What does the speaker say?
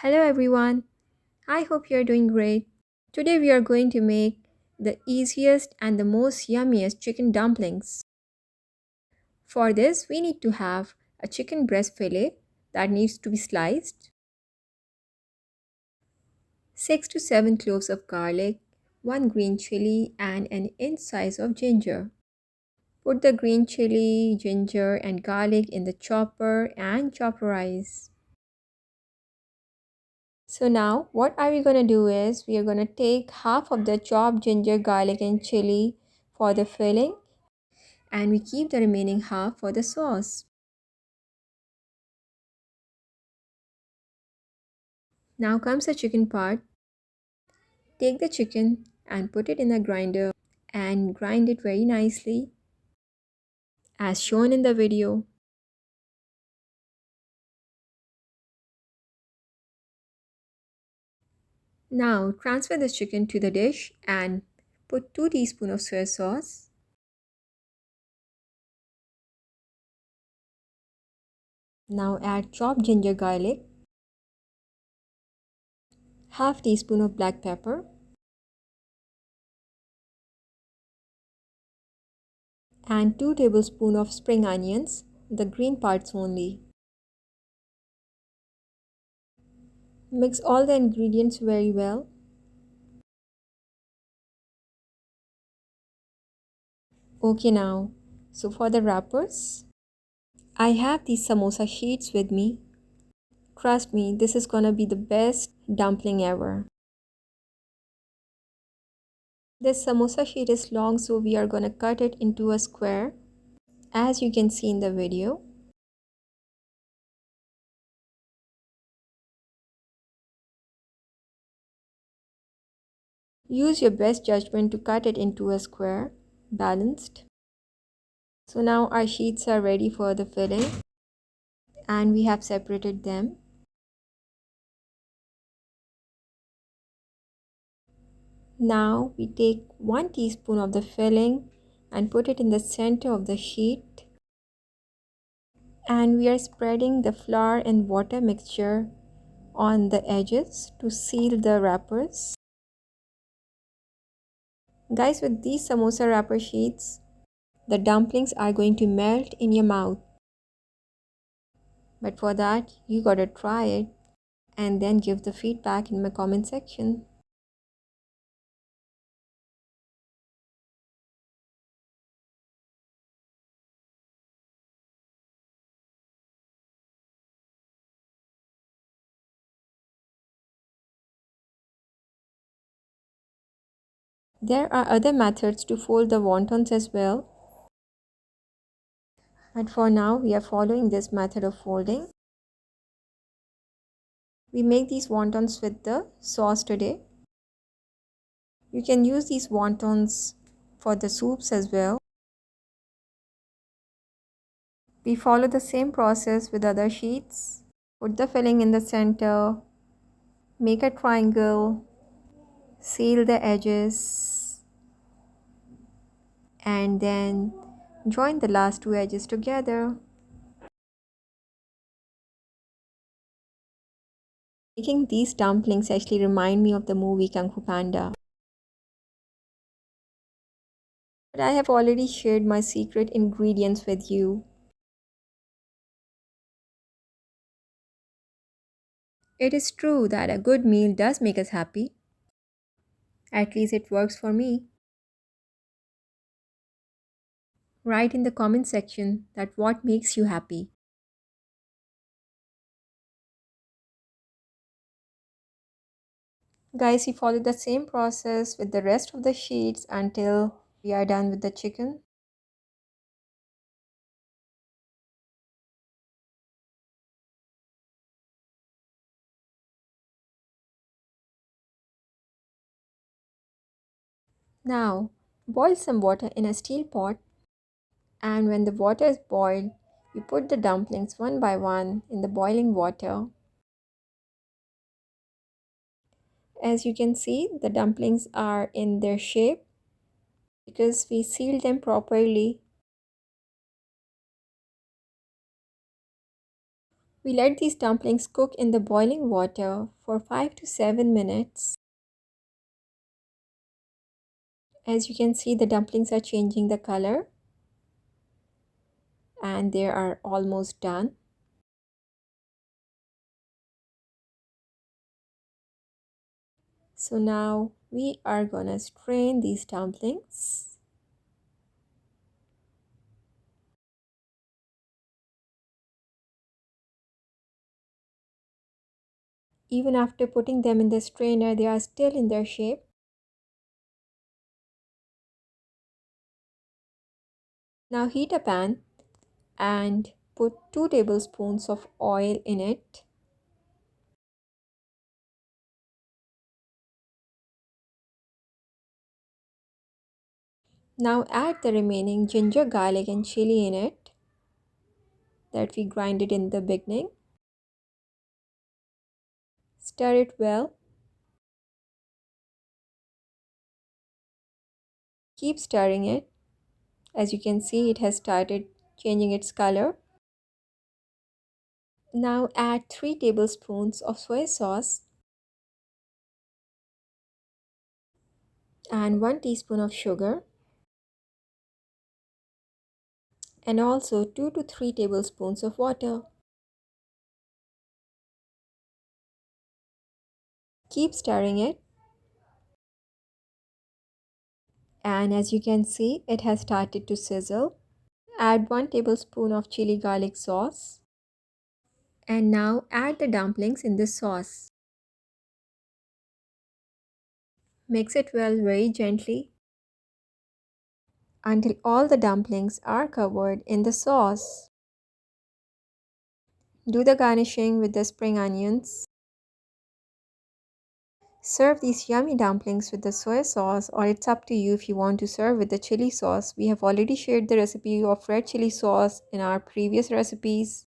Hello everyone. I hope you're doing great. Today we are going to make the easiest and the most yummiest chicken dumplings. For this, we need to have a chicken breast fillet that needs to be sliced, 6 to 7 cloves of garlic, 1 green chili and an inch size of ginger. Put the green chili, ginger and garlic in the chopper and chopperize. So now what are we going to do is we are going to take half of the chopped ginger, garlic and chili for the filling, and we keep the remaining half for the sauce. Now comes the chicken part. Take the chicken and put it in a grinder and grind it very nicely as shown in the video. Now transfer the chicken to the dish and put 2 teaspoons of soy sauce. Now add chopped ginger garlic, half teaspoon of black pepper and 2 tablespoons of spring onions, the green parts only. Mix all the ingredients very well. Okay now, so for the wrappers, I have these samosa sheets with me. Trust me, this is gonna be the best dumpling ever. This samosa sheet is long, so we are gonna cut it into a square, as you can see in the video. Use your best judgment to cut it into a square, balanced. So now our sheets are ready for the filling and we have separated them. Now we take 1 teaspoon of the filling and put it in the center of the sheet, and we are spreading the flour and water mixture on the edges to seal the wrappers. Guys, with these samosa wrapper sheets, the dumplings are going to melt in your mouth. But for that, you gotta try it and then give the feedback in my comment section. There are other methods to fold the wontons as well, but for now we are following this method of folding. We make these wontons with the sauce today. You can use these wontons for the soups as well. We follow the same process with other sheets. Put the filling in the center, make a triangle, seal the edges, and then join the last 2 edges together. Making these dumplings actually remind me of the movie Kung Fu Panda. But I have already shared my secret ingredients with you. It is true that a good meal does make us happy. At least it works for me. Write in the comment section that what makes you happy. Guys, we follow the same process with the rest of the sheets until we are done with the chicken. Now, boil some water in a steel pot, and when the water is boiled, you put the dumplings one by one in the boiling water. As you can see, the dumplings are in their shape because we sealed them properly. We let these dumplings cook in the boiling water for 5 to 7 minutes. As you can see, the dumplings are changing the color and they are almost done. So now we are gonna strain these dumplings. Even after putting them in the strainer, they are still in their shape. Now heat a pan and put 2 tablespoons of oil in it. Now add the remaining ginger, garlic and chili in it that we grinded in the beginning. Stir it well. Keep stirring it. As you can see, it has started changing its color. Now add 3 tablespoons of soy sauce and 1 teaspoon of sugar and also 2 to 3 tablespoons of water. Keep stirring it. And as you can see, it has started to sizzle. Add 1 tablespoon of chili garlic sauce. And now add the dumplings in the sauce. Mix it well very gently until all the dumplings are covered in the sauce. Do the garnishing with the spring onions. Serve these yummy dumplings with the soy sauce, or it's up to you if you want to serve with the chili sauce. We have already shared the recipe of red chili sauce in our previous recipes.